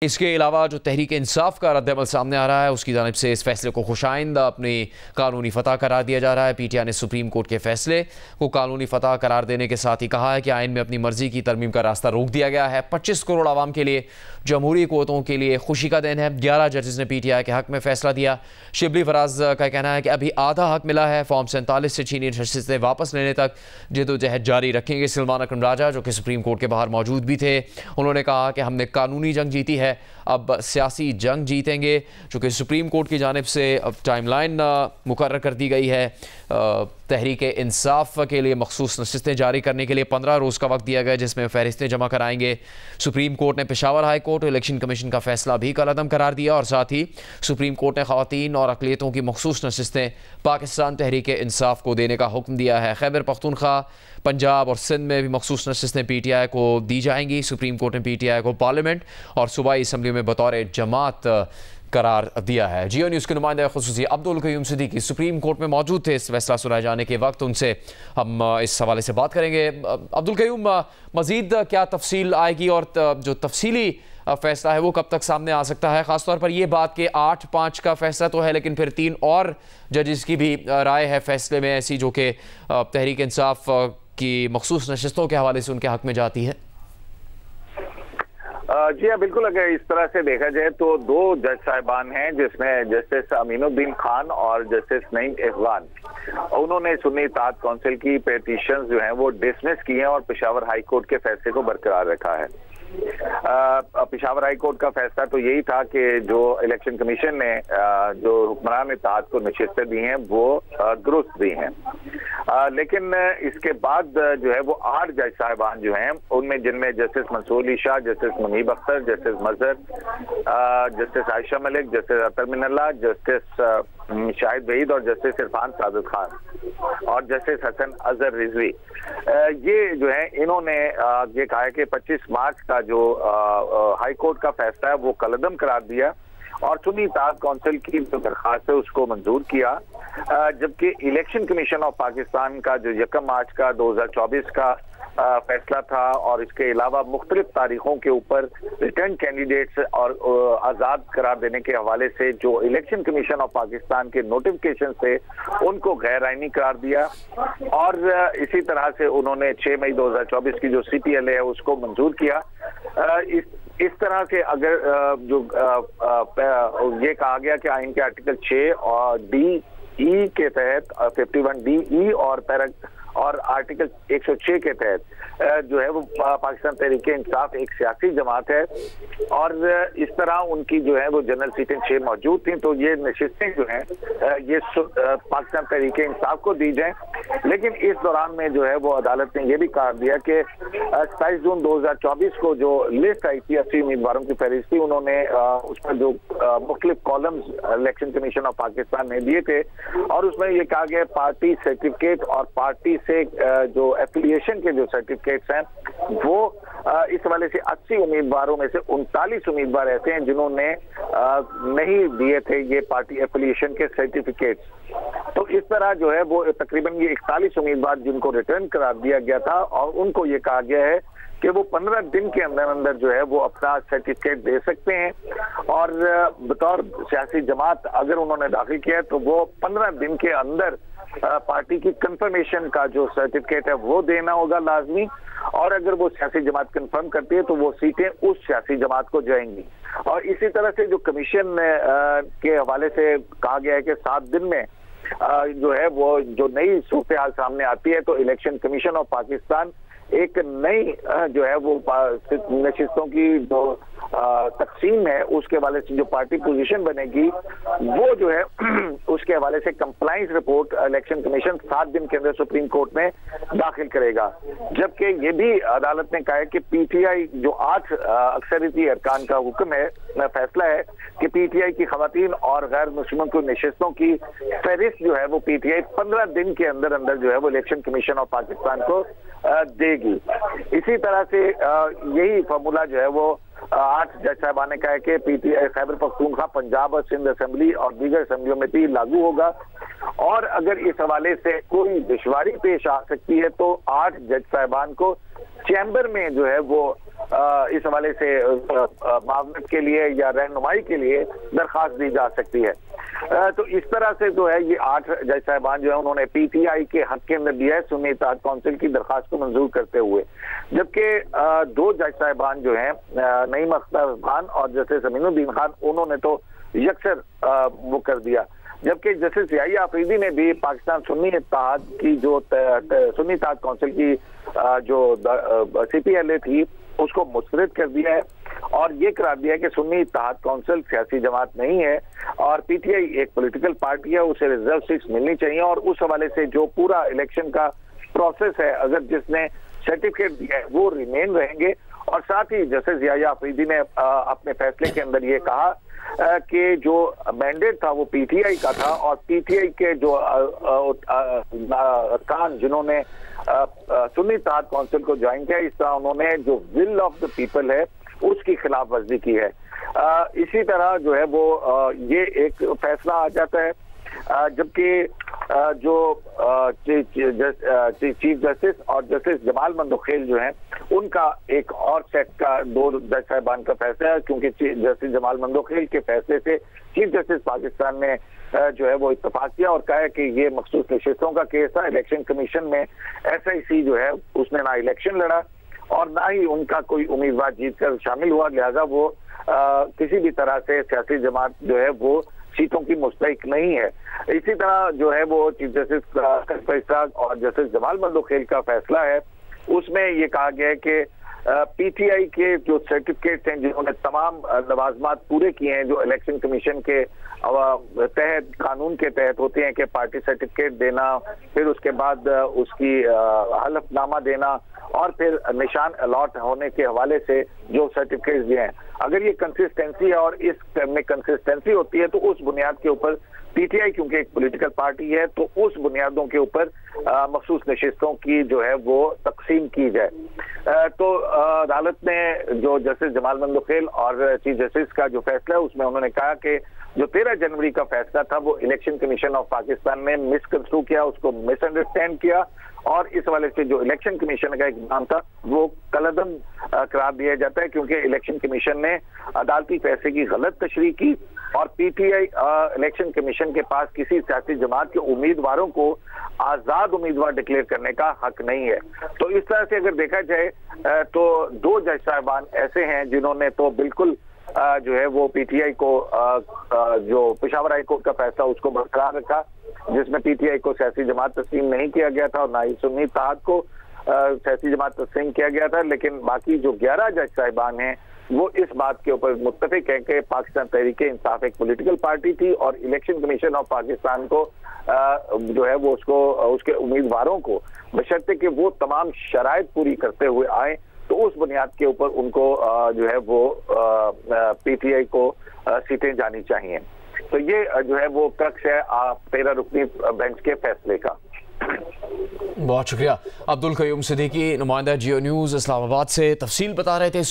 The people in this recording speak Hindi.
इसके अलावा जो तहरीक इंसाफ का रद्द अमल सामने आ रहा है, उसकी जानिब से इस फैसले को खुशाइंद अपनी कानूनी फतह करार दिया जा रहा है। पीटीआई ने सुप्रीम कोर्ट के फैसले को कानूनी फतह करार देने के साथ ही कहा है कि आइन में अपनी मर्जी की तरमीम का रास्ता रोक दिया गया है। 25 करोड़ आवाम के लिए, जमहूरी क़ुव्वतों के लिए खुशी का दिन है। 11 जजेस ने पीटीआई के हक में फैसला दिया। शिबली फराज का कहना है कि अभी आधा हक मिला है। फॉर्म 47 से चीनी नशिस्तें वापस लेने तक जद्दोजहद जारी रखेंगे। सलमान अकरम राजा, जो कि सुप्रीम कोर्ट के बाहर मौजूद भी थे, उन्होंने कहा कि हमने कानूनी जंग जीती है, अब सियासी जंग जीतेंगे। चूँकि सुप्रीम कोर्ट की जानिब से अब टाइमलाइन मुकर्रर कर दी गई है। तहरीक इंसाफ के लिए मखसूस नशिस्तें जारी करने के लिए 15 रोज़ का वक्त दिया गया, जिसमें फहरिस्तें जमा कराएंगे। सुप्रीम कोर्ट ने पेशावर हाई कोर्ट और इलेक्शन कमीशन का फैसला भी कलअदम करार दिया और साथ ही सुप्रीम कोर्ट ने ख़वातीन और अक़लियतों की मखसूस नशिस्तें पाकिस्तान तहरीक इंसाफ को देने का हुक्म दिया है। खैबर पख्तूनख्वा, पंजाब और सिंध में भी मखसूस नशिस्तें पीटीआई को दी जाएंगी। सुप्रीम कोर्ट ने पीटीआई को पार्लियामेंट और सूबाई असम्बली में बतौर जमात करार दिया है। जियो न्यूज़ के नुमाइंदा खुसूसी अब्दुल क़य्यूम सिद्दीकी सुप्रीम कोर्ट में मौजूद थे इस फैसला सुनाए जाने के वक्त। उनसे हम इस हवाले से बात करेंगे। अब्दुल क़य्यूम, मज़ीद क्या तफसील आएगी और जो तफसीली फैसला है वो कब तक सामने आ सकता है? ख़ासतौर पर यह बात कि 8-5 का फैसला तो है, लेकिन फिर 3 और जजेस की भी राय है फैसले में ऐसी, जो कि तहरीक इंसाफ की मखसूस नशिस्तों के हवाले से उनके हक़ में जाती है। जी हाँ, बिल्कुल। अगर इस तरह से देखा जाए तो 2 जज साहिबान हैं, जिसमें जस्टिस अमीनुद्दीन खान और जस्टिस नईम अफगान, उन्होंने सुन्नी इत्तेहाद काउंसिल की पेटिशन जो हैं वो डिसमिस की हैं और पेशावर हाई कोर्ट के फैसले को बरकरार रखा है। पेशावर हाई कोर्ट का फैसला तो यही था कि जो इलेक्शन कमीशन ने जो हुक्मरान इत्तेहाद को नशिस्तें दी हैं वो दुरुस्त दी हैं, लेकिन इसके बाद जो है वो 8 जज साहिबान जो हैं, उनमें जिनमें justice Mansoor Ali Shah, justice Muneeb Akhtar, justice Mazhar, justice Ayesha Malik, justice Athar Minallah, justice Shahid Waheed और जस्टिस इरफान सादिक खान और जस्टिस हसन अजहर रिजवी, ये जो है इन्होंने ये कहा है कि 25 मार्च का जो हाई कोर्ट का फैसला है वो कलअदम करार दिया और सुन्नी इत्तेहाद काउंसिल की जो दरखास्त है उसको मंजूर किया। जबकि इलेक्शन कमीशन ऑफ पाकिस्तान का जो 1 मार्च का 2024 का फैसला था और इसके अलावा मुख्तलिफ तारीखों के ऊपर रिटर्न कैंडिडेट्स और आज़ाद करार देने के हवाले से जो इलेक्शन कमीशन ऑफ पाकिस्तान के नोटिफिकेशन से उनको गैर आईनी करार दिया और इसी तरह से उन्होंने 6 मई 2024 की जो CPLA है उसको मंजूर किया। इस तरह से अगर जो ये कहा गया कि आइन के आर्टिकल 6 और DE के तहत 51DE और आर्टिकल 106 के तहत जो है वो पाकिस्तान तहरीक इंसाफ एक सियासी जमात है और इस तरह उनकी जो है वो जनरल सीटें 6 मौजूद थी, तो ये नशिस्तें जो हैं ये पाकिस्तान तहरीक इंसाफ को दी जाएं। लेकिन इस दौरान में जो है वो अदालत ने ये भी कहा दिया कि 27 जून 2024 को जो लिस्ट आई थी 80 उम्मीदवारों की फहरिस्त थी, उन्होंने उस पर जो मुख्तलिफ columns election commission of Pakistan ने दिए थे और उसमें ये कहा गया पार्टी सर्टिफिकेट और पार्टी से जो एफिलिएशन के जो सर्टिफिकेट्स हैं वो इस हवाले से 80 उम्मीदवारों में से 39 उम्मीदवार ऐसे हैं जिन्होंने नहीं दिए थे ये पार्टी एफिलिएशन के सर्टिफिकेट्स। तो इस तरह जो है वो तकरीबन ये 41 उम्मीदवार जिनको रिटर्न करार दिया गया था और उनको ये कहा गया है कि वो 15 दिन के अंदर अंदर जो है वो अपना सर्टिफिकेट दे सकते हैं और बतौर सियासी जमात अगर उन्होंने दाखिल किया है तो वो 15 दिन के अंदर पार्टी की कंफर्मेशन का जो सर्टिफिकेट है वो देना होगा लाजमी और अगर वो सियासी जमात कंफर्म करती है तो वो सीटें उस सियासी जमात को जाएंगी। और इसी तरह से जो कमीशन के हवाले से कहा गया है कि 7 दिन में जो है वो जो नई सूरत हाल सामने आती है तो इलेक्शन कमीशन ऑफ पाकिस्तान एक नई जो है वो नशिस्तों की जो तकसीम है उसके हवाले से जो पार्टी पोजीशन बनेगी वो जो है उसके हवाले से कंप्लाइंस रिपोर्ट इलेक्शन कमीशन 7 दिन के अंदर सुप्रीम कोर्ट में दाखिल करेगा। जबकि ये भी अदालत ने कहा है कि पीटीआई जो 8 अक्सरियती अरकान का हुक्म है फैसला है कि पीटीआई की खवातीन और गैर मुस्लिमों को नशिस्तों की फहरिस्त जो है वो पीटीआई 15 दिन के अंदर अंदर जो है वो इलेक्शन कमीशन ऑफ पाकिस्तान को देगी। इसी तरह से यही फार्मूला जो है वो 8 जज साहबान ने कहा है कि पीटीआई खैबर पख्तूनख्वा, पंजाब और सिंध असेंबली और दीगर असेंबलियों में भी लागू होगा और अगर इस हवाले से कोई दुश्वारी पेश आ सकती है तो 8 जज साहबान को चैम्बर में जो है वो इस हवाले से मावनत के लिए या रहनुमाई के लिए दरख्वास्त दी जा सकती है। तो इस तरह से जो है ये 8 जज साहिबान जो है उन्होंने पीटीआई के हक के अंदर दिया है सुन्नी इत्तेहाद काउंसिल की दरख्वास्त को मंजूर करते हुए, जबकि 2 जज साहिबान जो हैं नईम अख्तर खान और जस्टिस अमीनुद्दीन खान उन्होंने तो यकसर वो कर दिया, जबकि जस्टिस याहिया अफरीदी ने भी पाकिस्तान सुन्नी इत्तेहाद की जो सुन्नी इत्तेहाद काउंसिल की जो CPLA थी उसको मुस्तरद कर दिया है और ये करार दिया है कि सुन्नी इत्तेहाद काउंसिल सियासी जमात नहीं है और पीटीआई एक पॉलिटिकल पार्टी है, उसे रिजर्व सीट्स मिलनी चाहिए और उस हवाले से जो पूरा इलेक्शन का प्रोसेस है अगर जिसने सर्टिफिकेट दिया है वो रिमेन रहेंगे। और साथ ही जस्टिस याहिया अफरीदी ने अपने फैसले के अंदर ये कहा कि जो मैंडेट था वो पीटीआई का था और पीटीआई के जो अरकान जिन्होंने सुन्नी इत्तेहाद काउंसिल को ज्वाइन किया, इस तरह उन्होंने जो विल ऑफ द पीपल है उसकी खिलाफ वर्जी की है। इसी तरह जो है वो ये एक फैसला आ जाता है, जबकि जो चीफ जस्टिस और जस्टिस जमाल मंदोखेल जो हैं उनका एक और सेट का 2 जज साहिबान का फैसला है, क्योंकि जस्टिस जमाल मंदोखेल के फैसले से चीफ जस्टिस पाकिस्तान ने जो है वो इत्तेफाक किया और कहा है कि ये मखसूस नशिस्तों का केस था। इलेक्शन कमीशन में SIC जो है उसने ना इलेक्शन लड़ा और ना ही उनका कोई उम्मीदवार जीत कर शामिल हुआ, लिहाजा वो किसी भी तरह से सियासी जमात जो है वो सीटों की मुस्तहिक नहीं है। इसी तरह जो है वो चीफ जस्टिस और जस्टिस जमाल मंदोखेल का फैसला है, उसमें ये कहा गया है कि पीटीआई के जो सर्टिफिकेट्स हैं जिन्होंने तमाम लवाजमात पूरे किए हैं जो इलेक्शन कमीशन के तहत कानून के तहत होते हैं कि पार्टी सर्टिफिकेट देना, फिर उसके बाद उसकी हलफनामा देना और फिर निशान अलॉट होने के हवाले से जो सर्टिफिकेट्स दिए हैं, अगर ये कंसिस्टेंसी है और इसमें कंसिस्टेंसी होती है तो उस बुनियाद के ऊपर पीटीआई क्योंकि एक पॉलिटिकल पार्टी है तो उस बुनियादों के ऊपर मखसूस नशिस्तों की जो है वो तकसीम की जाए। तो अदालत ने जो जस्टिस जमाल मंदोखेल और चीफ जस्टिस का जो फैसला है उसमें उन्होंने कहा कि जो 13 जनवरी का फैसला था वो इलेक्शन कमीशन ऑफ पाकिस्तान ने मिसकंस्ट्रू किया, उसको मिसअंडरस्टैंड किया और इस हवाले से जो इलेक्शन कमीशन का एक नाम था वो कलअदम करार दिया जाता है, क्योंकि इलेक्शन कमीशन ने अदालती फैसले की गलत तशरीह की और पीटीआई इलेक्शन कमीशन के पास किसी सियासी जमात के उम्मीदवारों को आजाद उम्मीदवार डिक्लेयर करने का हक नहीं है। तो इस तरह से अगर देखा जाए तो 2 जज साहिबान ऐसे हैं जिन्होंने तो बिल्कुल जो है वो पीटीआई को जो पेशावर हाई कोर्ट का फैसला उसको बरकरार रखा, जिसमें पीटीआई को सियासी जमात तस्लीम नहीं किया गया था और ना ही सुन्नी इत्तेहाद को सियासी जमात तस्लीम किया गया था। लेकिन बाकी जो 11 जज साहिबान हैं वो इस बात के ऊपर मुत्तफिक है कि पाकिस्तान तहरीक-ए-इंसाफ एक पॉलिटिकल पार्टी थी और इलेक्शन कमीशन ऑफ पाकिस्तान को जो है वो उसको उसके उम्मीदवारों को बशर्ते कि वो तमाम शराइत पूरी करते हुए आए तो उस बुनियाद के ऊपर उनको जो है वो पीटीआई को सीटें जानी चाहिए। तो ये जो है वो क्रक्स है 13 रुकनी बेंच के फैसले का। बहुत शुक्रिया। अब्दुल कयूम सिद्दीकी, नुमाइंदा जियो न्यूज़ इस्लामाबाद से तफसील बता रहे थे।